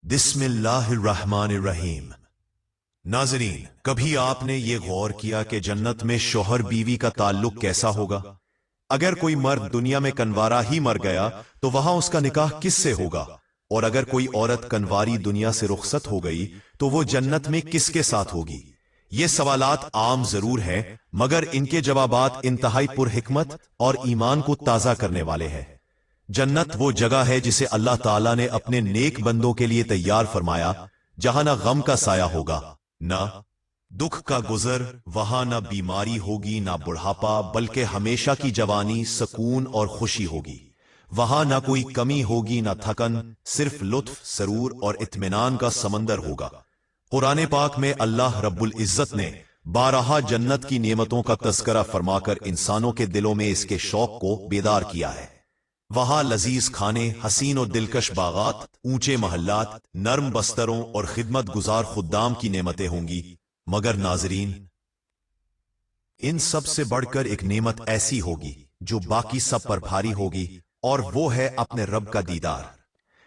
बिस्मिल्लाहिर्रहमानिर्रहीम। नाज़रीन, कभी आपने ये गौर किया कि जन्नत में शौहर बीवी का ताल्लुक कैसा होगा? अगर कोई मर्द दुनिया में कन्वारा ही मर गया तो वहां उसका निकाह किससे होगा? और अगर कोई औरत कन्वारी दुनिया से रुखसत हो गई तो वो जन्नत में किसके साथ होगी? ये सवालात आम जरूर हैं, मगर इनके जवाबात इंतहाई पुरहिकमत और ईमान को ताजा करने वाले हैं। जन्नत वो जगह है जिसे अल्लाह ताला ने अपने नेक बंदों के लिए तैयार फरमाया, जहां ना गम का साया होगा, ना दुख का गुजर, वहां ना बीमारी होगी, ना बुढ़ापा, बल्कि हमेशा की जवानी, सुकून और खुशी होगी। वहां ना कोई कमी होगी, ना थकन, सिर्फ लुत्फ, सरूर और इत्मीनान का समंदर होगा। कुरान पाक में अल्लाह रब्बुल इज्जत ने बारहा जन्नत की नेमतों का तज़किरा फरमाकर इंसानों के दिलों में इसके शौक को बेदार किया है। वहां लजीज खाने, हसीन और दिलकश बागात, ऊंचे महल्लात, नर्म बस्तरों और खिदमत गुजार खुद्दाम की नेमतें होंगी। मगर नाजरीन, इन सब से बढ़कर एक नेमत ऐसी होगी जो बाकी सब पर भारी होगी, और वो है अपने रब का दीदार।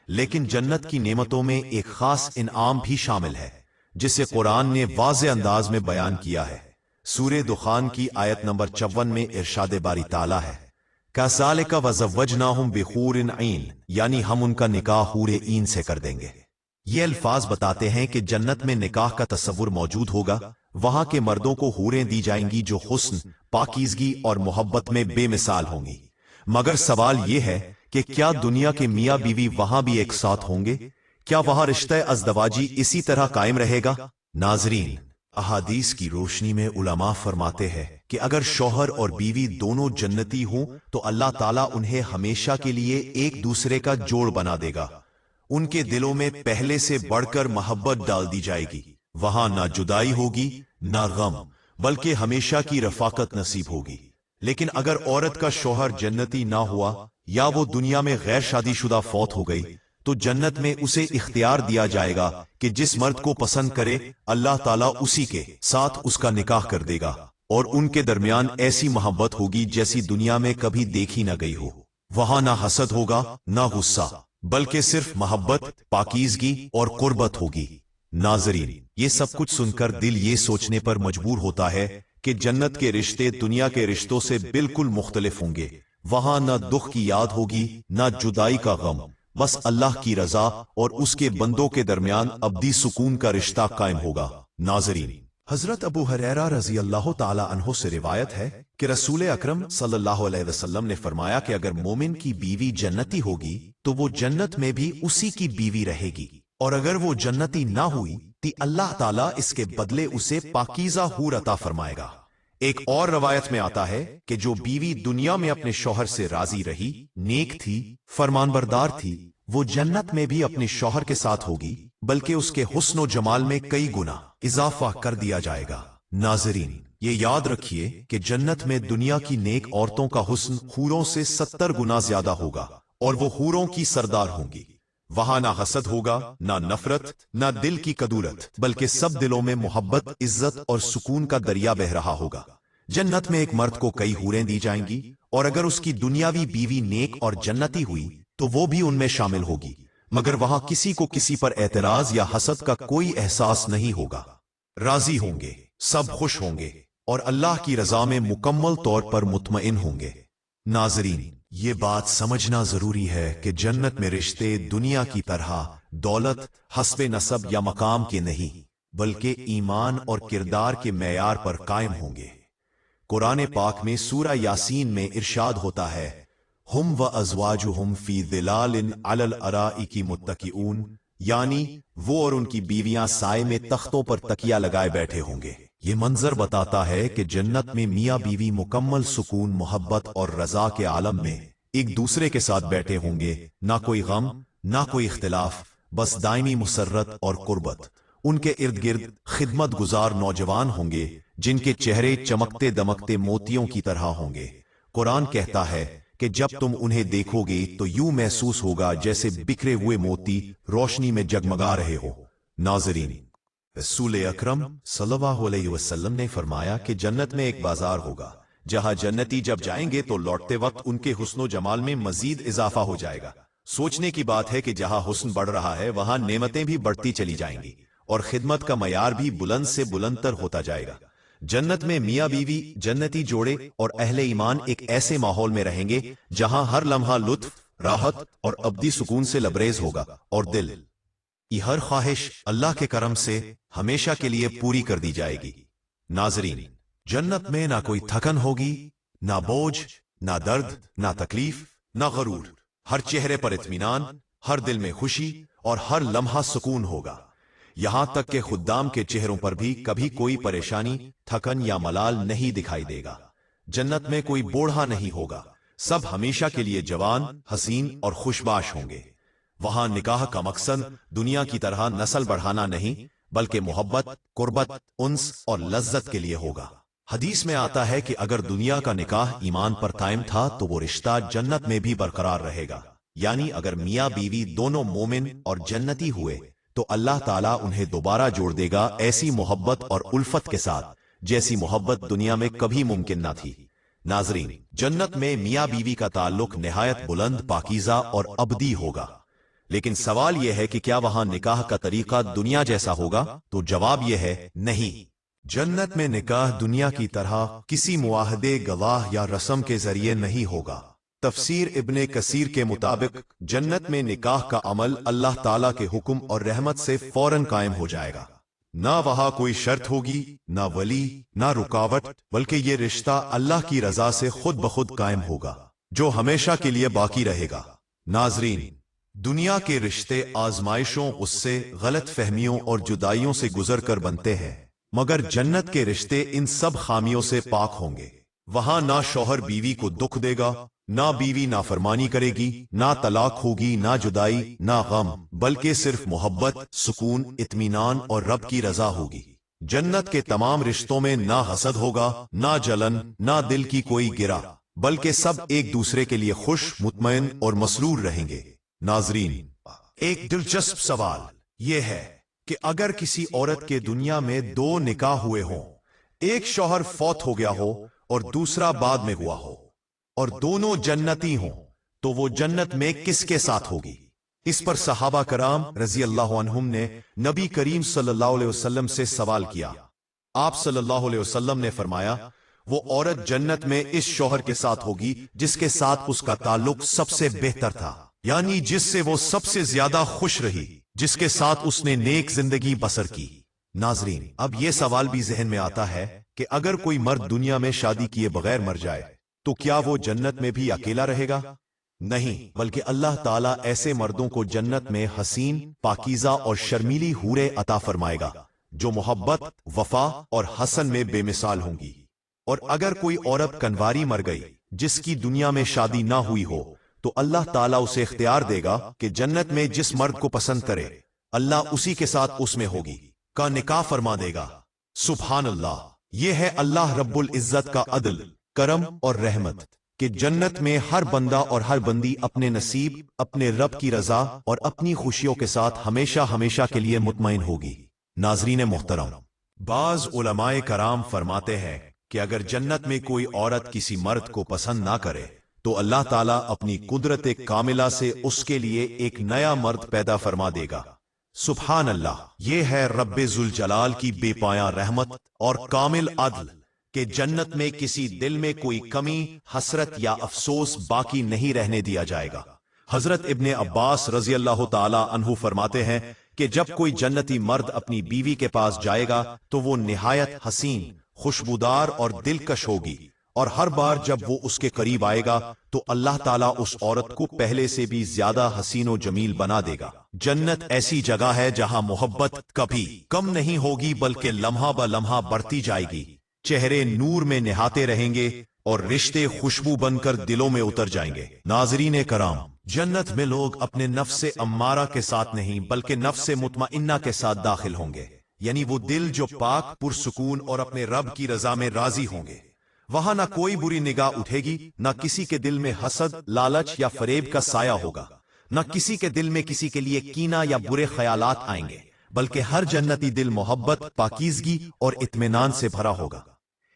लेकिन जन्नत की नेमतों में एक खास इनाम भी शामिल है, जिसे कुरान ने वाज़े अंदाज में बयान किया है। सूरे दुखान की आयत नंबर 54 में इरशाद बारी ताला है, कज़ालिका वज़व्वजनाहुम बिहूरिन ऐन, यानी हम उनका निकाह हूरे ईन से कर देंगे। ये अल्फाज बताते हैं कि जन्नत में निकाह का तसव्वुर मौजूद होगा। वहां के मर्दों को हूरें दी जाएंगी जो हुस्न, पाकीज़गी और मोहब्बत में बेमिसाल होंगी। मगर सवाल यह है कि क्या दुनिया के मियाँ बीवी वहां भी एक साथ होंगे? क्या वहां रिश्ते अज़दवाजी इसी तरह कायम रहेगा? नाजरीन, अहादीस की रोशनी में उलमा फरमाते हैं कि अगर शौहर और बीवी दोनों जन्नती हों तो अल्लाह ताला उन्हें हमेशा के लिए एक दूसरे का जोड़ बना देगा। उनके दिलों में पहले से बढ़कर मोहब्बत डाल दी जाएगी। वहां ना जुदाई होगी, ना गम, बल्कि हमेशा की रफाकत नसीब होगी। लेकिन अगर औरत का शौहर जन्नती ना हुआ या वो दुनिया में गैर शादीशुदा फौत हो गई तो जन्नत में उसे इख्तियार दिया जाएगा कि जिस मर्द को पसंद करे अल्लाह ताला उसी के साथ उसका निकाह कर देगा, और उनके दरमियान ऐसी मोहब्बत होगी जैसी दुनिया में कभी देखी न गई हो। वहां ना हसद होगा, ना गुस्सा, बल्कि सिर्फ मोहब्बत, पाकीज़गी और कुर्बत होगी। नाजरीन, ये सब कुछ सुनकर दिल ये सोचने पर मजबूर होता है कि जन्नत के रिश्ते दुनिया के रिश्तों से बिल्कुल मुख्तलिफ होंगे। वहां ना दुख की याद होगी, ना जुदाई का गम, बस अल्लाह की रजा और उसके बंदों के दरमियान अब्दी सुकून का रिश्ता कायम होगा। नाजरीन, हजरत अबू हुरैरा रजी अल्लाह ताला अन्हु से रिवायत है कि रसूल अकरम सल्लल्लाहु अलैहि वसल्लम ने फरमाया कि अगर मोमिन की बीवी जन्नती होगी तो वो जन्नत में भी उसी की बीवी रहेगी, और अगर वो जन्नती ना हुई तो अल्लाह ताला इसके बदले उसे पाकीज़ा हूर अता फरमाएगा। एक और रवायत में आता है कि जो बीवी दुनिया में अपने शौहर से राजी रही, नेक थी, फरमानबरदार थी, वो जन्नत में भी अपने शौहर के साथ होगी, बल्कि उसके हुस्न और जमाल में कई गुना इजाफा कर दिया जाएगा। नाजरीन, ये याद रखिए कि जन्नत में दुनिया की नेक औरतों का हुस्न हूरों से 70 गुना ज्यादा होगा, और वो हूरों की सरदार होंगी। वहां ना हसद होगा, ना नफरत, ना दिल की कदूरत, बल्कि सब दिलों में मोहब्बत, इज्जत और सुकून का दरिया बह रहा होगा। जन्नत में एक मर्द को कई हूरें दी जाएंगी, और अगर उसकी दुनियावी बीवी नेक और जन्नती हुई तो वो भी उनमें शामिल होगी। मगर वहां किसी को किसी पर एतराज या हसद का कोई एहसास नहीं होगा। राजी होंगे, सब खुश होंगे, और अल्लाह की रजा में मुकम्मल तौर पर मुतमईन होंगे। नाजरीन, ये बात समझना जरूरी है कि जन्नत में रिश्ते दुनिया की तरह दौलत, हस्बे नसब या मकाम के नहीं, बल्कि ईमान और किरदार के मेयार पर कायम होंगे। कुरान पाक में सूरा यासीन में इरशाद होता है, हुम व अज़वाजुहुम फी ज़िलालिन अलल अराइकी मुत्तकिऊन, यानी वो और उनकी बीवियां साए में तख्तों पर तकिया लगाए बैठे होंगे। ये मंजर बताता है कि जन्नत में मियाँ बीवी मुकम्मल सुकून, मोहब्बत और रजा के आलम में एक दूसरे के साथ बैठे होंगे। ना कोई गम, ना कोई इख्तिलाफ, बस दायमी मुसर्रत और कुर्बत। उनके इर्द गिर्द खिदमत गुजार नौजवान होंगे जिनके चेहरे चमकते दमकते मोतियों की तरह होंगे। कुरान कहता है कि जब तुम उन्हें देखोगे तो यूं महसूस होगा जैसे बिखरे हुए मोती रोशनी में जगमगा रहे हो। नाजरीन, रसूल अकरम सल्लल्लाहु अलैहि वसल्लम ने फरमाया कि जन्नत में एक बाजार होगा जहां जन्नती जब जाएंगे तो लौटते वक्त उनके हुस्नो जमाल में मजीद इजाफा हो जाएगा। सोचने की बात है कि जहां हुस्न बढ़ रहा है वहां नेमतें भी बढ़ती चली जाएंगी और खिदमत का मयार भी बुलंद से बुलंदतर होता जाएगा। जन्नत में मियां बीवी, जन्नती जोड़े और अहले ईमान एक ऐसे माहौल में रहेंगे जहां हर लम्हा लुत्फ, राहत और अब्दी सुकून से लबरेज होगा और दिल की हर ख्वाहिश अल्लाह के करम से हमेशा के लिए पूरी कर दी जाएगी। नाजरीन, जन्नत में ना कोई थकन होगी, ना बोझ, ना दर्द, ना तकलीफ, ना गरूर। हर चेहरे पर इत्मीनान, हर दिल में खुशी और हर लम्हा सुकून होगा। यहां तक के खुद्दाम के चेहरों पर भी कभी कोई परेशानी, थकन या मलाल नहीं दिखाई देगा। जन्नत में कोई बूढ़ा नहीं होगा, सब हमेशा के लिए जवान, हसीन और खुशबाश होंगे। वहां निकाह का मकसद दुनिया की तरह नस्ल बढ़ाना नहीं, बल्कि मोहब्बत, कुर्बत, उन्स और लज्जत के लिए होगा। हदीस में आता है कि अगर दुनिया का निकाह ईमान पर कायम था तो वो रिश्ता जन्नत में भी बरकरार रहेगा। यानी अगर मियां बीवी दोनों मोमिन और जन्नती हुए तो अल्लाह ताला उन्हें दोबारा जोड़ देगा ऐसी मोहब्बत और उल्फत के साथ जैसी मोहब्बत दुनिया में कभी मुमकिन ना थी। नाजरीन, जन्नत में मियां बीवी का ताल्लुक निहायत बुलंद, पाकीज़ा और अबदी होगा। लेकिन सवाल यह है कि क्या वहां निकाह का तरीका दुनिया जैसा होगा? तो जवाब यह है नहीं। जन्नत में निकाह दुनिया की तरह किसी मुआहदे, गवाह या रस्म के जरिए नहीं होगा। तफसीर इब्ने कसीर के मुताबिक जन्नत में निकाह का अमल अल्लाह ताला के हुक्म और रहमत से फौरन कायम हो जाएगा। ना वहां कोई शर्त होगी, ना वली, ना रुकावट, बल्कि ये रिश्ता अल्लाह की रजा से खुद ब खुद कायम होगा, जो हमेशा के लिए बाकी रहेगा। नाजरीन, दुनिया के रिश्ते आजमाइशों, गुस्से, गलत फहमियों और जुदाइयों से गुजर कर बनते हैं, मगर जन्नत के रिश्ते इन सब खामियों से पाक होंगे। वहां ना शौहर बीवी को दुख देगा, ना बीवी नाफरमानी करेगी, ना तलाक होगी, ना जुदाई, ना गम, बल्कि सिर्फ मोहब्बत, सुकून, इत्मीनान और रब की रजा होगी। जन्नत के तमाम रिश्तों में ना हसद होगा, ना जलन, ना दिल की कोई गिरा, बल्कि सब एक दूसरे के लिए खुश, मुतमईन और मसरूर रहेंगे। नाजरीन, एक दिलचस्प सवाल यह है कि अगर किसी औरत के दुनिया में दो निकाह हुए हों, एक शौहर फौत हो गया हो और दूसरा बाद में हुआ हो, और दोनों जन्नती हों, तो वो जन्नत में किसके साथ होगी? इस पर सहाबा कराम रजी अल्लाह अन्हुम ने नबी करीम सल्लल्लाहु अलैहि वसल्लम से सवाल किया। आप सल्लल्लाहु अलैहि वसल्लम ने फरमाया, वो औरत जन्नत में इस शौहर के साथ होगी जिसके साथ उसका ताल्लुक सबसे बेहतर था, यानी जिससे वो सबसे ज्यादा खुश रही, जिसके साथ उसने नेक जिंदगी बसर की। नाजरीन, अब यह सवाल भी जहन में आता है कि अगर कोई मर्द दुनिया में शादी किए बगैर मर जाए तो क्या वो जन्नत में भी अकेला रहेगा? नहीं, बल्कि अल्लाह ताला ऐसे मर्दों को जन्नत में हसीन, पाकीज़ा और शर्मीली हूरे अता फरमाएगा जो मोहब्बत, वफा और हसन में बेमिसाल होंगी। और अगर कोई औरत कन्वारी मर गई जिसकी दुनिया में शादी ना हुई हो, तो अल्लाह ताला उसे इख्तियार देगा कि जन्नत में जिस मर्द को पसंद करे अल्लाह उसी के साथ उसमें होगी का निकाह फरमा देगा। सुभान अल्लाह, यह है अल्लाह रब्बुल इज्जत का अदल, करम और रहमत कि जन्नत में हर बंदा और हर बंदी अपने नसीब, अपने रब की रजा और अपनी खुशियों के साथ हमेशा हमेशा के लिए मुतमईन होगी। नाजरीन मोहतरम, बाज उलमाए कराम फरमाते हैं कि अगर जन्नत में कोई औरत किसी मर्द को पसंद ना करे तो अल्लाह ताला अपनी कुदरत कामिला से उसके लिए एक नया मर्द पैदा फरमा देगा। सुभान अल्लाह, ये है रब्बे जुल जलाल की बेपाया रहमत और कामिल अदल कि जन्नत में किसी दिल में कोई कमी, हसरत या अफसोस बाकी नहीं रहने दिया जाएगा। हजरत इब्ने अब्बास रजी अल्लाह ताला अन्हु फरमाते हैं कि जब कोई जन्नती मर्द अपनी बीवी के पास जाएगा तो वो निहायत हसीन, खुशबूदार और दिलकश होगी, और हर बार जब वो उसके करीब आएगा तो अल्लाह ताला उस औरत को पहले से भी ज्यादा हसीन और जमील बना देगा। जन्नत ऐसी जगह है जहां मोहब्बत कभी कम नहीं होगी, बल्कि लम्हा ब लम्हा बढ़ती जाएगी। चेहरे नूर में निहाते रहेंगे और रिश्ते खुशबू बनकर दिलों में उतर जाएंगे। नाजरीन कराम, जन्नत में लोग अपने नफ्स अम्मारा के साथ नहीं बल्कि नफ्स मुतमइन्ना के साथ दाखिल होंगे, यानी वो दिल जो पाक, पुरसुकून और अपने रब की रजा में राजी होंगे। वहां ना कोई बुरी निगाह उठेगी, ना किसी के दिल में हसद, लालच या फरेब का साया होगा, ना किसी के दिल में किसी के लिए कीना या बुरे ख्यालात आएंगे, बल्कि हर जन्नती दिल मोहब्बत, पाकीज़गी और इत्मीनान से भरा होगा।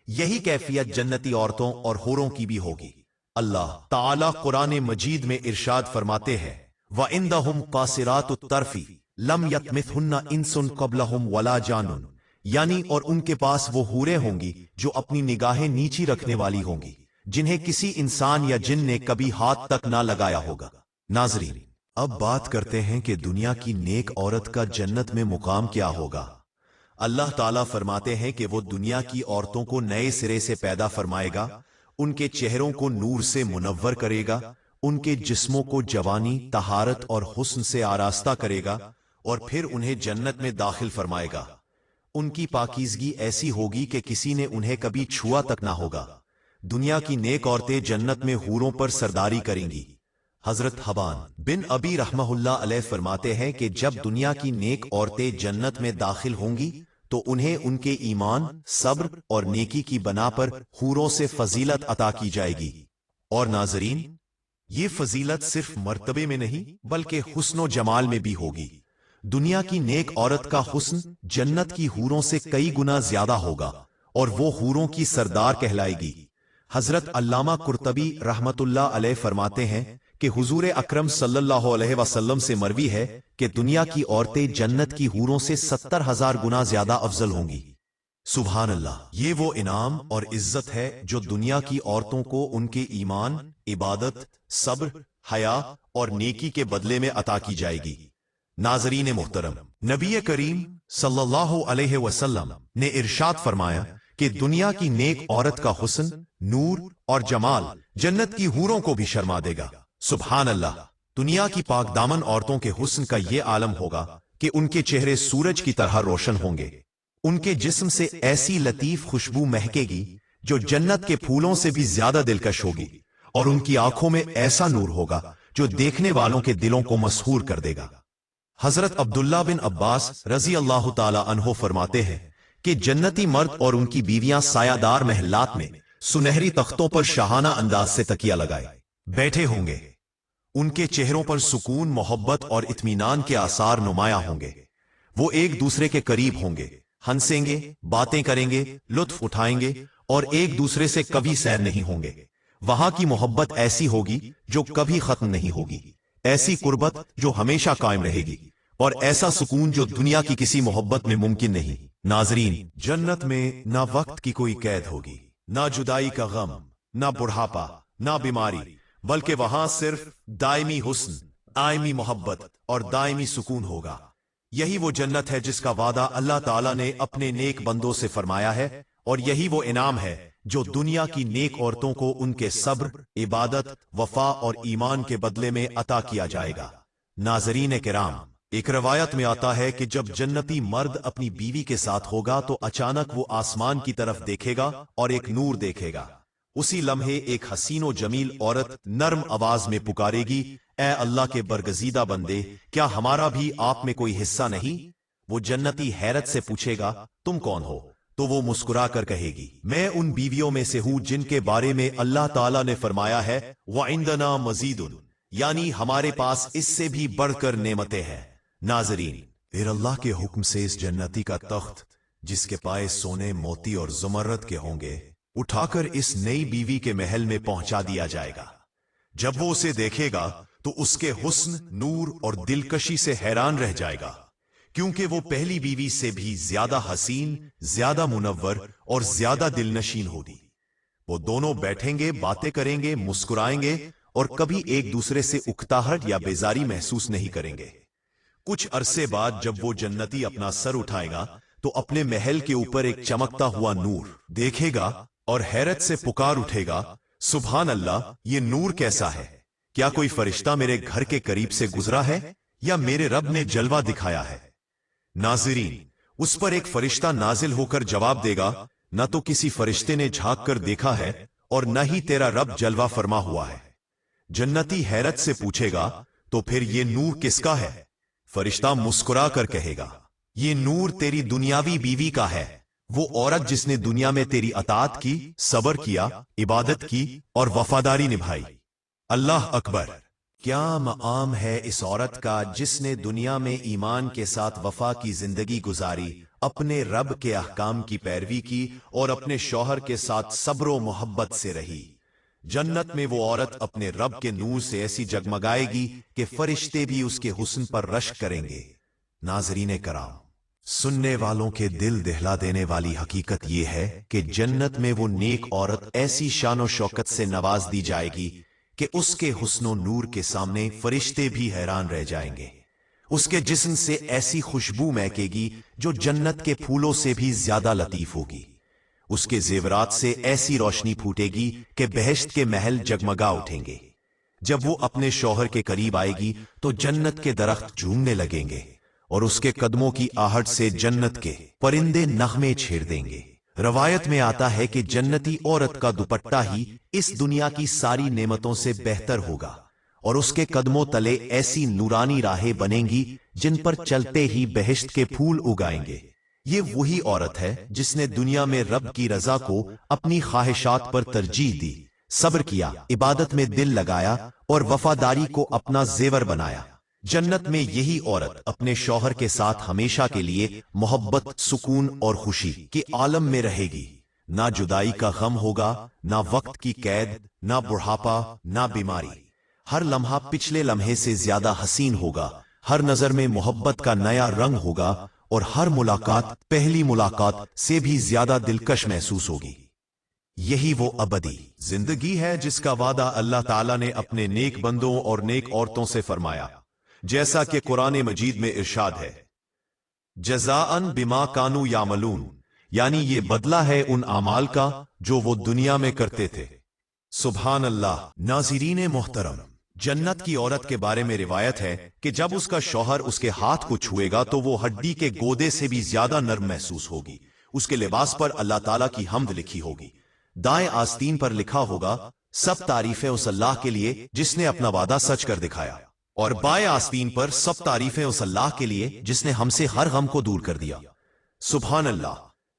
यही कैफियत जन्नती औरतों और हूरों की भी होगी। अल्लाह ताला कुरान मजीद में इरशाद फरमाते हैं, व इंदहुम कासिरातुत तरफी लम यतमिथहुन्ना इंसुन क़ब्लहुम वला जानून, यानी और उनके पास वो हूरें होंगी जो अपनी निगाहें नीची रखने वाली होंगी, जिन्हें किसी इंसान या जिन ने कभी हाथ तक ना लगाया होगा। नाज़रीन, अब बात करते हैं कि दुनिया की नेक औरत का जन्नत में मुकाम क्या होगा। अल्लाह ताला फरमाते हैं कि वो दुनिया की औरतों को नए सिरे से पैदा फरमाएगा, उनके चेहरों को नूर से मुनव्वर करेगा, उनके जिस्मों को जवानी, तहारत और हुस्न से आरास्ता करेगा और फिर उन्हें जन्नत में दाखिल फरमाएगा। उनकी पाकीज़गी ऐसी होगी कि किसी ने उन्हें कभी छुआ तक ना होगा। दुनिया की नेक औरतें जन्नत में हूरों पर सरदारी करेंगी। हजरत हबान बिन अबी रहमहुल्लाह अलैह फरमाते हैं कि जब दुनिया की नेक औरतें जन्नत में दाखिल होंगी तो उन्हें उनके ईमान, सब्र और नेकी की बना पर हूरों से फजीलत अता की जाएगी। और नाजरीन, ये फजीलत सिर्फ मर्तबे में नहीं बल्कि हुस्न जमाल में भी होगी। दुनिया की नेक औरत का हुस्न जन्नत की हूरों से कई गुना ज्यादा होगा और वो हूरों की सरदार कहलाएगी। हजरत अल्लामा कुर्तबी रहमतुल्लाह अलैह फरमाते हैं कि हुजूर अकरम सल्लल्लाहु अलैहि वसल्लम से मरवी है कि दुनिया की औरतें जन्नत की हूरों से 70,000 गुना ज्यादा अफजल होंगी। सुभान अल्लाह, ये वो इनाम और इज्जत है जो दुनिया की औरतों को उनके ईमान, इबादत, सब्र, हया और नेकी के बदले में अता की जाएगी। नाजरीन मोहतरम, नबी करीम सल्लल्लाहु अलैहि वसल्लम ने इरशाद फरमाया कि दुनिया की नेक औरत का हुस्न, नूर और जमाल जन्नत की हूरों को भी शर्मा देगा। सुभान अल्लाह, दुनिया की पाक दामन औरतों के हुस्न का ये आलम होगा कि उनके चेहरे सूरज की तरह रोशन होंगे, उनके जिस्म से ऐसी लतीफ खुशबू महकेगी जो जन्नत के फूलों से भी ज्यादा दिलकश होगी, और उनकी आंखों में ऐसा नूर होगा जो देखने वालों के दिलों को मसहूर कर देगा। हजरत अब्दुल्ला बिन अब्बास रजी अल्लाह ताला अन्हो फरमाते हैं कि जन्नती मर्द और उनकी बीवियां सायादार महलात में सुनहरी तख्तों पर शाहाना अंदाज से तकिया लगाए बैठे होंगे। उनके चेहरों पर सुकून, मोहब्बत और इत्मीनान के आसार नुमाया होंगे। वो एक दूसरे के करीब होंगे, हंसेंगे, बातें करेंगे, लुत्फ उठाएंगे और एक दूसरे से कभी सैर नहीं होंगे। वहां की मोहब्बत ऐसी होगी जो कभी खत्म नहीं होगी, ऐसी कुर्बत जो हमेशा कायम रहेगी, और ऐसा सुकून जो दुनिया की किसी मोहब्बत में मुमकिन नहीं। नाजरीन, जन्नत में ना वक्त की कोई कैद होगी, ना जुदाई का गम, ना बुढ़ापा, ना बीमारी, बल्कि वहां सिर्फ दायमी हुस्न, दायमी मोहब्बत और दायमी सुकून होगा। यही वो जन्नत है जिसका वादा अल्लाह ताला ने अपने नेक बंदों से फरमाया है, और यही वो इनाम है जो दुनिया की नेक औरतों को उनके सब्र, इबादत, वफा और ईमान के बदले में अता किया जाएगा। नाजरीन किराम, एक रवायत में आता है कि जब जन्नती मर्द अपनी बीवी के साथ होगा तो अचानक वो आसमान की तरफ देखेगा और एक नूर देखेगा। उसी लम्हे एक हसीनो जमील औरत नर्म आवाज में पुकारेगी, ए अल्लाह के बरगजीदा बंदे, क्या हमारा भी आप में कोई हिस्सा नहीं? वो जन्नती हैरत से पूछेगा, तुम कौन हो? तो वो मुस्कुरा कर कहेगी, मैं उन बीवियों में से हूं जिनके बारे में अल्लाह ताला ने फरमाया है, व इंदना मजीदुन, यानी हमारे पास इससे भी बढ़कर नेमतें हैं। नाजरीन, फिर अल्लाह के हुक्म से इस जन्नती का तख्त, जिसके पाए सोने, मोती और जुमर्रत के होंगे, उठाकर इस नई बीवी के महल में पहुंचा दिया जाएगा। जब वो उसे देखेगा तो उसके हुस्न, नूर और दिलकशी से हैरान रह जाएगा, क्योंकि वो पहली बीवी से भी ज्यादा हसीन, ज्यादा मुनव्वर और ज्यादा दिलनशीन होगी। वो दोनों बैठेंगे, बातें करेंगे, मुस्कुराएंगे और कभी एक दूसरे से उकताहट या बेजारी महसूस नहीं करेंगे। कुछ अरसे बाद जब वो जन्नती अपना सर उठाएगा तो अपने महल के ऊपर एक चमकता हुआ नूर देखेगा और हैरत से पुकार उठेगा, सुभान अल्लाह, ये नूर कैसा है? क्या कोई फरिश्ता मेरे घर के करीब से गुजरा है या मेरे रब ने जलवा दिखाया है? नाज़रीन, उस पर एक फरिश्ता नाजिल होकर जवाब देगा, न तो किसी फरिश्ते ने झांक कर देखा है और न ही तेरा रब जलवा फरमा हुआ है। जन्नती हैरत से पूछेगा, तो फिर ये नूर किसका है? फरिश्ता मुस्कुरा कर कहेगा, ये नूर तेरी दुनियावी बीवी का है, वो औरत जिसने दुनिया में तेरी अताअत की, सबर किया, इबादत की और वफादारी निभाई। अल्लाह अकबर! क्या मकाम है इस औरत का जिसने दुनिया में ईमान के साथ वफा की जिंदगी गुजारी, अपने रब के अहकाम की पैरवी की और अपने शौहर के साथ सब्र व मोहब्बत से रही। जन्नत में वो औरत अपने रब के नूर से ऐसी जगमगाएगी कि फरिश्ते भी उसके हुस्न पर रश्क करेंगे। नाज़रीन कराम, सुनने वालों के दिल दहला देने वाली हकीकत यह है कि जन्नत में वो नेक औरत ऐसी शानो शौकत से नवाज दी जाएगी कि उसके हुस्नो नूर के सामने फरिश्ते भी हैरान रह जाएंगे। उसके जिस्म से ऐसी खुशबू महकेगी जो जन्नत के फूलों से भी ज्यादा लतीफ होगी। उसके जेवरात से ऐसी रोशनी फूटेगी कि बहश्त के महल जगमगा उठेंगे। जब वो अपने शौहर के करीब आएगी तो जन्नत के दरख्त झूमने लगेंगे और उसके कदमों की आहट से जन्नत के परिंदे नगमे छेड़ देंगे। रवायत में आता है कि जन्नती औरत का दुपट्टा ही इस दुनिया की सारी नेमतों से बेहतर होगा और उसके कदमों तले ऐसी नूरानी राहें बनेंगी जिन पर चलते ही बहश्त के फूल उगाएंगे। ये वही औरत है जिसने दुनिया में रब की रजा को अपनी ख्वाहिशात पर तरजीह दी, सब्र किया, इबादत में दिल लगाया और वफादारी को अपना जेवर बनाया। जन्नत में यही औरत अपने शौहर के साथ हमेशा के लिए मोहब्बत, सुकून और खुशी के आलम में रहेगी। ना जुदाई का गम होगा, ना वक्त की कैद, ना बुढ़ापा, ना बीमारी। हर लम्हा पिछले लम्हे से ज्यादा हसीन होगा, हर नजर में मोहब्बत का नया रंग होगा और हर मुलाकात पहली मुलाकात से भी ज्यादा दिलकश महसूस होगी। यही वो अबदी जिंदगी है जिसका वादा अल्लाह ताला ने अपने नेक बंदों और नेक औरतों से फरमाया, जैसा कि कुरान मजीद में इरशाद है, जज़ाअन बिमा कानू यामलून, यानी ये बदला है उन आमाल का जो वो दुनिया में करते थे। सुभान अल्लाह। नाज़रीन मोहतरम, जन्नत की औरत के बारे में रिवायत है कि जब उसका शौहर उसके हाथ को छुएगा तो वो हड्डी के गोदे से भी ज्यादा नर्म महसूस होगी। उसके लिबास पर अल्लाह ताला की हम्द लिखी होगी। दाएं आस्तीन पर लिखा होगा, सब तारीफें उस अल्लाह के लिए जिसने अपना वादा सच कर दिखाया, और बाएं आस्तीन पर सब तारीफें उस अल्लाह के लिए जिसने हमसे हर गम को दूर कर दिया। सुभान अल्लाह।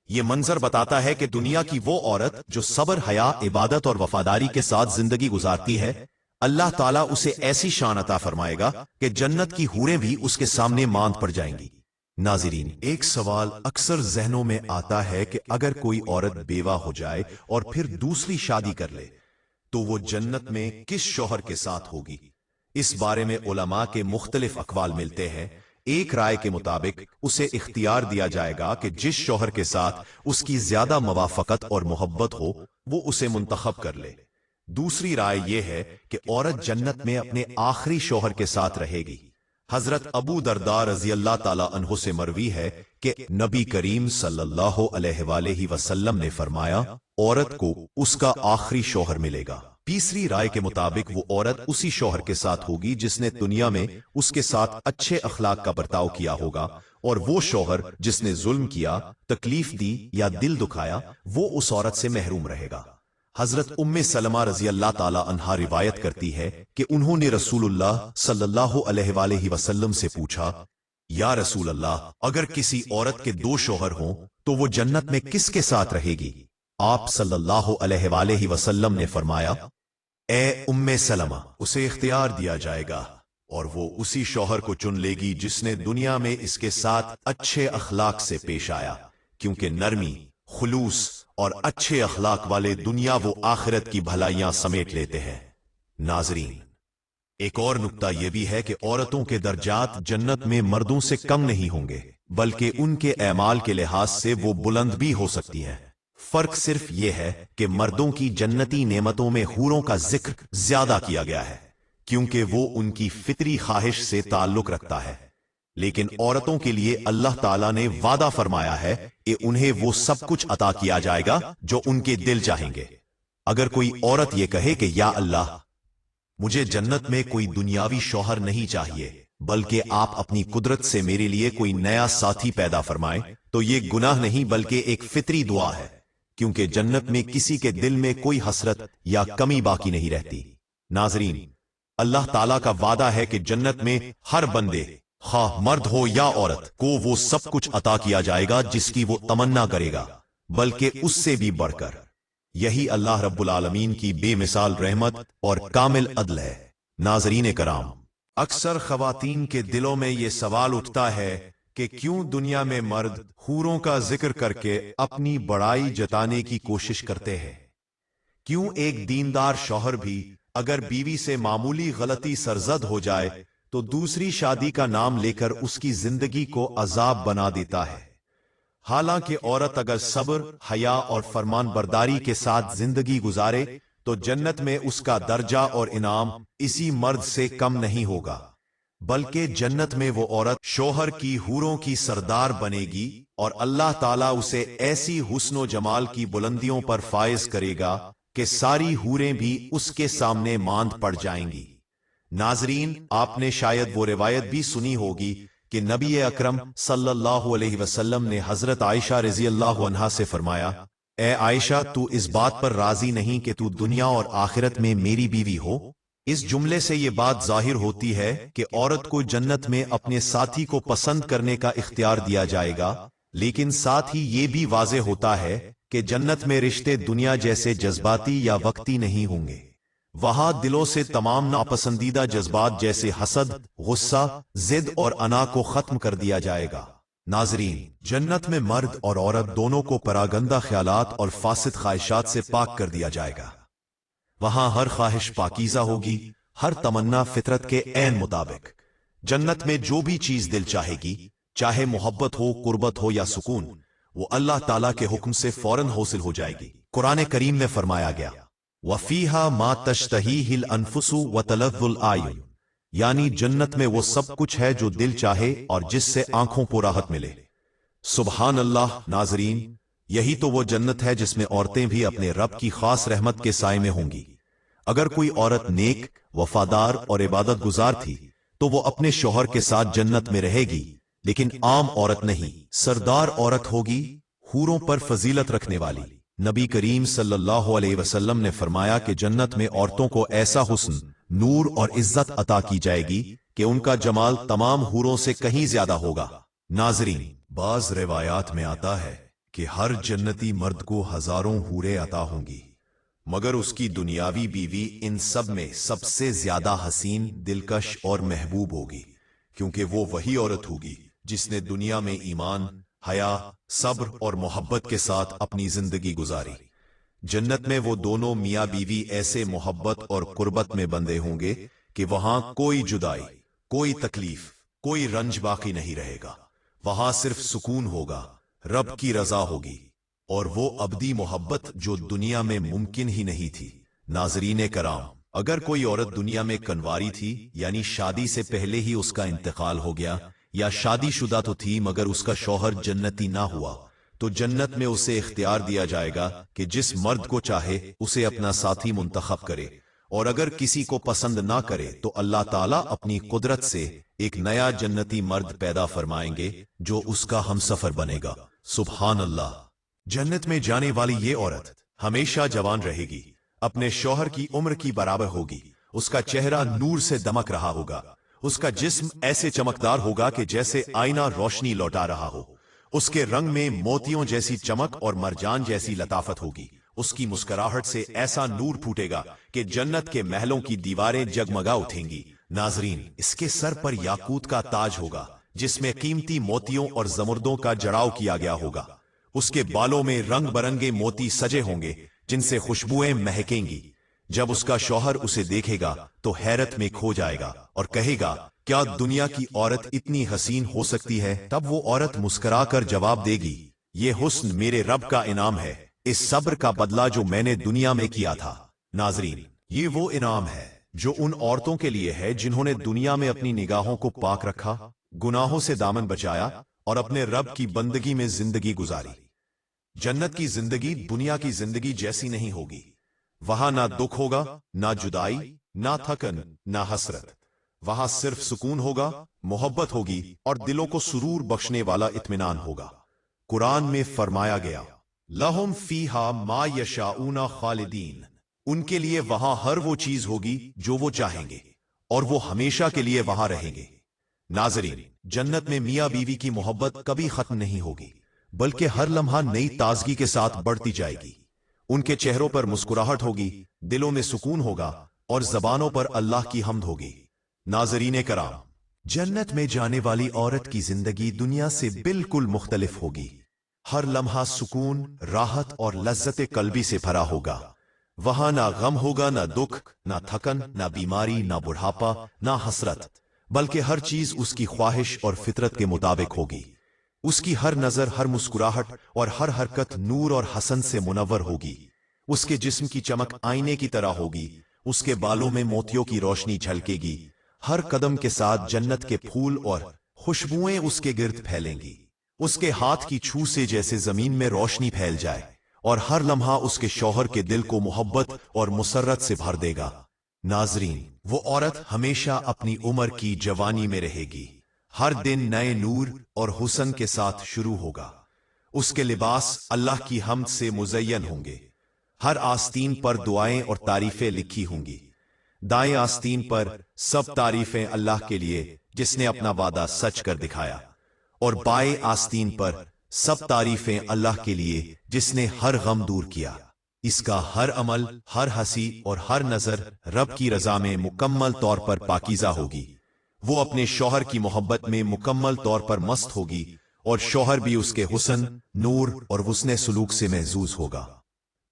ये मंजर बताता है कि दुनिया की वो औरत जो सब्र, हया, इबादत और वफादारी के साथ जिंदगी गुजारती है, अल्लाह ताला उसे ऐसी शान अता फरमाएगा कि जन्नत की हूरें भी उसके सामने मांद पड़ जाएंगी। नाज़रीन, एक सवाल अक्सर जहनों में आता है कि अगर कोई औरत बेवा हो जाए और फिर दूसरी शादी कर ले तो वो जन्नत में किस शौहर के साथ होगी। इस बारे में उलमा के मुख्तलिफ अकवाल मिलते हैं। एक राय के मुताबिक उसे इख्तियार दिया जाएगा कि जिस शौहर के साथ उसकी ज्यादा मवाफकत और मोहब्बत हो वो उसे मुंतखब कर ले। दूसरी राय यह है कि औरत जन्नत में अपने आखिरी शौहर के साथ रहेगी। हजरत अबू दरदा रजी अल्लाह ताला अन्हु से मरवी है कि नबी करीम सल्लल्लाहु अलैहि वसल्लम ने फरमाया, औरत को उसका आखिरी शौहर मिलेगा। तीसरी राय के मुताबिक वो औरत उसी शौहर के साथ होगी जिसने दुनिया में उसके साथ अच्छे अखलाक का बर्ताव किया होगा, और वो शौहर जिसने जुल्म किया, तकलीफ दी या दिल दुखाया, वो उस औरत से महरूम रहेगा। हजरत उम्मे सलमा रजी अल्लाह ताला अन्हा रिवायत करती है कि उन्होंने रसूलुल्लाह सल्लल्लाहु अलैहि वसल्लम से पूछा, या रसूल अल्लाह, अगर किसी औरत के दो शौहर हों तो वो जन्नत में किसके साथ रहेगी। आप सल्लल्लाहु अलैहि वसल्लम ने फरमाया, ए उम्मे सलमा, उसे इख्तियार दिया जाएगा और वो उसी शौहर को चुन लेगी जिसने दुनिया में इसके साथ अच्छे अखलाक से पेश आया, क्योंकि नरमी, खुलूस और अच्छे अखलाक वाले दुनिया वो आखिरत की भलाइयां समेट लेते हैं। नाजरीन, एक और नुक्ता यह भी है कि औरतों के दर्जात जन्नत में मर्दों से कम नहीं होंगे, बल्कि उनके एमाल के लिहाज से वो बुलंद भी हो सकती हैं। फर्क सिर्फ यह है कि मर्दों की जन्नती नेमतों में हूरों का जिक्र ज्यादा किया गया है क्योंकि वो उनकी फितरी ख्वाहिश से ताल्लुक रखता है, लेकिन औरतों के लिए अल्लाह ताला ने वादा फरमाया है कि उन्हें वो सब कुछ अता किया जाएगा जो उनके दिल चाहेंगे। अगर कोई औरत ये कहे कि या अल्लाह, मुझे जन्नत में कोई दुनियावी शौहर नहीं चाहिए, बल्कि आप अपनी कुदरत से मेरे लिए कोई नया साथी पैदा फरमाएं, तो ये गुनाह नहीं बल्कि एक फितरी दुआ है, क्योंकि जन्नत में किसी के दिल में कोई हसरत या कमी बाकी नहीं रहती। नाजरीन, अल्लाह ताला का वादा है कि जन्नत में हर बंदे, खा मर्द हो या औरत, को वो सब कुछ अता किया जाएगा जिसकी वो तमन्ना करेगा, बल्कि उससे भी बढ़कर। यही अल्लाह रब्बुल आलमीन की बेमिसाल रहमत और कामिल अदल है। नाजरीन कराम, अक्सर खवातीन के दिलों में ये सवाल उठता है कि क्यों दुनिया में मर्द हूरों का जिक्र करके अपनी बड़ाई जताने की कोशिश करते हैं। क्यों एक दीनदार शौहर भी अगर बीवी से मामूली गलती सरजद हो जाए तो दूसरी शादी का नाम लेकर उसकी जिंदगी को अजाब बना देता है। हालांकि औरत अगर सब्र, हया और फरमानबरदारी के साथ जिंदगी गुजारे तो जन्नत में उसका दर्जा और इनाम इसी मर्द से कम नहीं होगा, बल्कि जन्नत में वो औरत शोहर की हूरों की सरदार बनेगी और अल्लाह ताला उसे ऐसी हुस्नो जमाल की बुलंदियों पर फायज करेगा कि सारी हूरें भी उसके सामने मांद पड़ जाएंगी। नाजरीन, आपने शायद वो रिवायत भी सुनी होगी कि नबी अकरम सल्लल्लाहु अलैहि वसल्लम ने हजरत आयशा रजी अल्लाह अन्हा से फरमाया, ए आयशा, तू इस बात पर राजी नहीं कि तू दुनिया और आखिरत में मेरी बीवी हो? इस जुमले से ये बात जाहिर होती है कि औरत को जन्नत में अपने साथी को पसंद करने का इख्तियार दिया जाएगा, लेकिन साथ ही ये भी वाज़ेह होता है कि जन्नत में रिश्ते दुनिया जैसे जज्बाती या वक्ती नहीं होंगे। वहां दिलों से तमाम नापसंदीदा जज्बात जैसे हसद, गुस्सा, जिद और अना को खत्म कर दिया जाएगा। नाजरीन, जन्नत में मर्द और औरत दोनों को परागंदा ख्यालात और फासिद ख्वाहिशात से पाक कर दिया जाएगा। वहां हर ख्वाहिश पाकीज़ा होगी, हर तमन्ना फितरत के ऐन मुताबिक। जन्नत में जो भी चीज दिल चाहेगी, चाहे मोहब्बत हो, कुर्बत हो या सुकून, वो अल्लाह ताला के हुक्म से फौरन हासिल हो जाएगी। कुरान करीम में फरमाया गया, वफीहा मा तश्तहीहिल अनफुसु व तलव्वुल आयुन, यानी जन्नत में वो सब कुछ है जो दिल चाहे और जिससे आंखों को राहत मिले। सुबहान अल्लाह। नाजरीन, यही तो वो जन्नत है जिसमें औरतें भी अपने रब की खास रहमत के साए में होंगी। अगर कोई औरत नेक, वफादार और इबादत गुजार थी तो वो अपने शौहर के साथ जन्नत में रहेगी, लेकिन आम औरत नहीं, सरदार औरत होगी, हूरों पर फजीलत रखने वाली। नबी करीम सल्लल्लाहु अलैहि वसल्लम ने फरमाया कि जन्नत में औरतों को ऐसा हुस्न, नूर और इज्जत अता की जाएगी कि उनका जमाल तमाम हूरों से कहीं ज्यादा होगा। नाजरीन, बाज रिवायात में आता है कि हर जन्नती मर्द को हजारों हूरें अता होंगी, मगर उसकी दुनियावी बीवी इन सब में सबसे ज्यादा हसीन, दिलकश और महबूब होगी, क्योंकि वो वही औरत होगी जिसने दुनिया में ईमान, हया, सब्र और मोहब्बत के साथ अपनी जिंदगी गुजारी। जन्नत में वो दोनों मियाँ बीवी ऐसे मोहब्बत और कुर्बत में बंधे होंगे कि वहां कोई जुदाई, कोई तकलीफ, कोई रंज बाकी नहीं रहेगा। वहां सिर्फ सुकून होगा, रब की रजा होगी और वो अबदी मोहब्बत जो दुनिया में मुमकिन ही नहीं थी। नाजरीन कराम, अगर कोई औरत दुनिया में कन्वारी थी, यानी शादी से पहले ही उसका इंतकाल हो गया, या शादीशुदा तो थी मगर उसका शौहर जन्नती ना हुआ, तो जन्नत में उसे इख्तियार दिया जाएगा कि जिस मर्द को चाहे उसे अपना साथी मुंतखब करे, और अगर किसी को पसंद ना करे तो अल्लाह ताला अपनी कुदरत से एक नया जन्नती मर्द पैदा फरमाएंगे जो उसका हमसफर बनेगा। सुभान अल्लाह। जन्नत में जाने वाली ये औरत हमेशा जवान रहेगी, अपने शौहर की उम्र की बराबर होगी, उसका चेहरा नूर से दमक रहा होगा, उसका जिस्म ऐसे चमकदार होगा कि जैसे आईना रोशनी लौटा रहा हो, उसके रंग में मोतियों जैसी चमक और मरजान जैसी लताफत होगी, उसकी मुस्कुराहट से ऐसा नूर फूटेगा कि जन्नत के महलों की दीवारें जगमगा उठेंगी। नाजरीन, इसके सर पर याकूत का ताज होगा जिसमें कीमती मोतियों और जमुर्दों का जड़ाव किया गया होगा, उसके बालों में रंग बरंगे मोती सजे होंगे जिनसे खुशबुएं महकेंगी। जब उसका शौहर उसे देखेगा तो हैरत में खो जाएगा और कहेगा, क्या दुनिया की औरत इतनी हसीन हो सकती है? तब वो औरत मुस्कुराकर जवाब देगी, ये हुस्न मेरे रब का इनाम है, इस सब्र का बदला जो मैंने दुनिया में किया था। नाजरीन, ये वो इनाम है जो उन औरतों के लिए है जिन्होंने दुनिया में अपनी निगाहों को पाक रखा, गुनाहों से दामन बचाया और अपने रब की बंदगी में जिंदगी गुजारी। जन्नत की जिंदगी दुनिया की जिंदगी जैसी नहीं होगी। वहां ना दुख होगा, ना जुदाई, ना थकन, ना हसरत। वहां सिर्फ सुकून होगा, मोहब्बत होगी और दिलों को सुरूर बख्शने वाला इत्मीनान होगा। कुरान में फरमाया गया, लहुम फीहा मा यशाऊना खालिदीन, उनके लिए वहां हर वो चीज होगी जो वो चाहेंगे और वो हमेशा के लिए वहां रहेंगे। नाजरीन, जन्नत में मियां बीवी की मोहब्बत कभी खत्म नहीं होगी, बल्कि हर लम्हा नई ताजगी के साथ बढ़ती जाएगी। उनके चेहरों पर मुस्कुराहट होगी, दिलों में सुकून होगा और जबानों पर अल्लाह की हम्द होगी। नाजरीन कराम, जन्नत में जाने वाली औरत की जिंदगी दुनिया से बिल्कुल मुख्तलिफ होगी। हर लम्हा सुकून, राहत और लज्जत कल्बी से भरा होगा। वहां ना गम होगा, ना दुख, ना थकन, ना बीमारी, ना बुढ़ापा, ना हसरत, बल्कि हर चीज उसकी ख्वाहिश और फितरत के मुताबिक होगी। उसकी हर नजर, हर मुस्कुराहट और हर हरकत नूर और हसन से मुनव्वर होगी। उसके जिस्म की चमक आईने की तरह होगी। उसके बालों में मोतियों की रोशनी झलकेगी। हर कदम के साथ जन्नत के फूल और खुशबुएं उसके गिर्द फैलेंगी। उसके हाथ की छू से जैसे जमीन में रोशनी फैल जाए, और हर लम्हा उसके शौहर के दिल को मोहब्बत और मुसर्रत से भर देगा। नाजरीन, वो औरत हमेशा अपनी उम्र की जवानी में रहेगी। हर दिन नए नूर और हुस्न के साथ शुरू होगा। उसके लिबास अल्लाह की हम्द से मुज़य्यन होंगे। हर आस्तीन पर दुआएं और तारीफें लिखी होंगी। दाएं आस्तीन पर सब तारीफें अल्लाह के लिए जिसने अपना वादा सच कर दिखाया, और बाएं आस्तीन पर सब तारीफें अल्लाह के लिए जिसने हर गम दूर किया। इसका हर अमल, हर हंसी और हर नजर रब की रजा में मुकम्मल तौर पर पाकीज़ा होगी। वो अपने शौहर की मोहब्बत में मुकम्मल तौर पर मस्त होगी, और शौहर भी उसके हुस्न, नूर और हुस्ने सुलूक से महजूज होगा।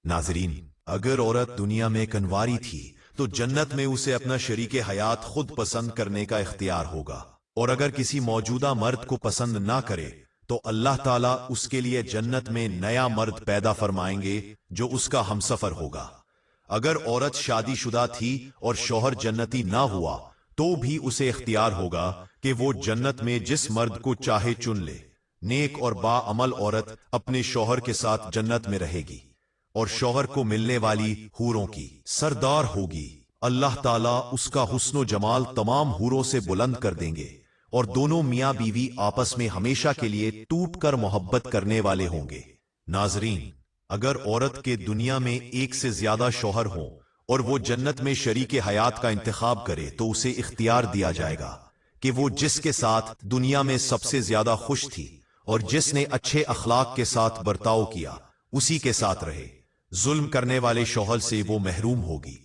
नाजरीन, अगर औरत दुनिया में कन्वारी थी तो जन्नत में उसे अपना शरीके हयात खुद पसंद करने का इख्तियार होगा। और अगर किसी मौजूदा मर्द को पसंद ना करे तो अल्लाह ताला उसके लिए जन्नत में नया मर्द पैदा फरमाएंगे जो उसका हमसफर होगा। अगर औरत शादीशुदा थी और शौहर जन्नती ना हुआ तो भी उसे इख्तियार होगा कि वो जन्नत में जिस मर्द को चाहे चुन ले। नेक और बाअमल औरत अपने शौहर के साथ जन्नत में रहेगी और शौहर को मिलने वाली हूरों की सरदार होगी। अल्लाह ताला उसका हुस्नो जमाल तमाम हूरों से बुलंद कर देंगे, और दोनों मियां बीवी आपस में हमेशा के लिए टूट कर मोहब्बत करने वाले होंगे। नाजरीन, अगर औरत के दुनिया में एक से ज्यादा शौहर हों और वो जन्नत में शरीके हयात का इंतखाब करे तो उसे इख्तियार दिया जाएगा कि वो जिसके साथ दुनिया में सबसे ज्यादा खुश थी और जिसने अच्छे अखलाक के साथ बर्ताव किया उसी के साथ रहे। जुल्म करने वाले शौहर से वो महरूम होगी।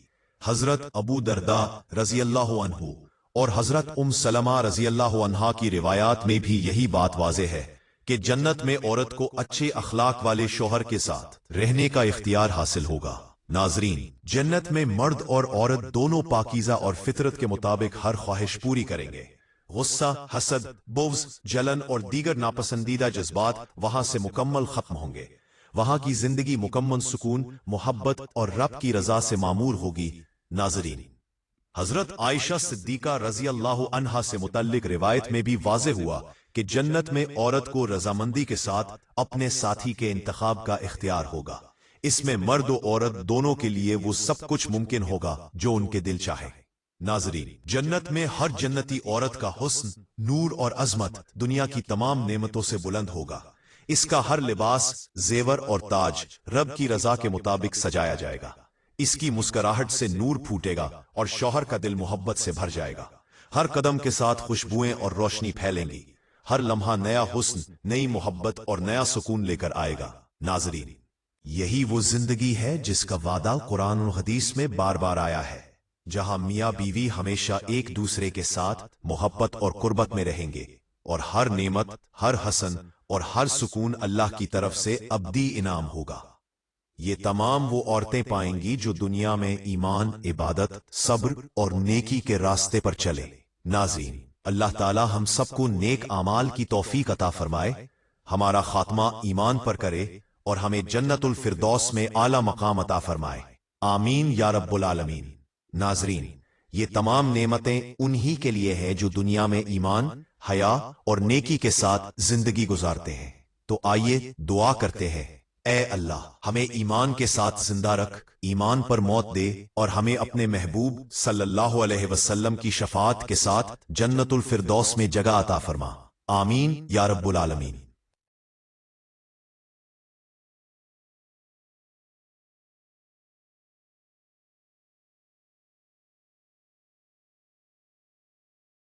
हजरत अबू दरदा रजी अल्लाह अन्हु और हजरत सलमा रजी अल्लाह अन्हा की रिवायात में भी यही बात वाज़े है कि जन्नत में औरत को अच्छे अखलाक वाले शौहर के साथ रहने का इख्तियार हासिल होगा। नाजरीन, जन्नत में मर्द और औरत दोनों पाकीज़ा और फितरत के मुताबिक हर ख्वाहिश पूरी करेंगे। गुस्सा, हसद, बुग़्ज़, जलन और दीगर नापसंदीदा जज्बात वहां से मुकम्मल खत्म होंगे। वहां की जिंदगी मुकम्मल सुकून, मोहब्बत और रब की रजा से मामूर होगी। नाजरीन, हजरत आयशा सिद्दीका रजी अल्लाह अन्हा से मुतल्लिक रिवायत में भी वाज़े हुआ कि जन्नत में औरत को रजामंदी के साथ अपने साथी के इंतखाब का इख्तियार होगा। इसमें मर्द और औरत दोनों के लिए वो सब कुछ मुमकिन होगा जो उनके दिल चाहे। नाजरीन, जन्नत में हर जन्नती औरत का हुस्न, नूर और अजमत दुनिया की तमाम नेमतों से बुलंद होगा। इसका हर लिबास, जेवर और ताज रब की रजा के मुताबिक सजाया जाएगा। इसकी मुस्कुराहट से नूर फूटेगा और शौहर का दिल मोहब्बत से भर जाएगा। हर कदम के साथ खुशबुएं और रोशनी फैलेंगी। हर लम्हा नया हुस्न, नई मोहब्बत और नया सुकून लेकर आएगा। नाजरीन, यही वो जिंदगी है जिसका वादा कुरान और हदीस में बार बार आया है, जहां मियां बीवी हमेशा एक दूसरे के साथ मोहब्बत और कुर्बत में रहेंगे, और हर नेमत, हर हसन और हर सुकून अल्लाह की तरफ से अब्दी इनाम होगा। ये तमाम वो औरतें पाएंगी जो दुनिया में ईमान, इबादत, सब्र और नेकी के रास्ते पर चले। नाज़रीन, अल्लाह ताला हम सबको नेक आमाल की तौफीक अता फरमाए, हमारा खात्मा ईमान पर करे और हमें जन्नतुल फिरदौस में आला मकाम अता फरमाए। आमीन या रब्बुल आलमीन। नाज़रीन, ये तमाम नेमतें उन्हीं के लिए है जो दुनिया में ईमान, हया और नेकी के साथ जिंदगी गुजारते हैं। तो आइए दुआ करते हैं, ऐ अल्लाह, हमें ईमान के साथ जिंदा रख, ईमान पर मौत दे और हमें अपने महबूब सल्लल्लाहु अलैहि वसल्लम की शफाअत के साथ जन्नतुल फिरदौस में जगह अता फरमा। आमीन या रब्बुल आलमीन।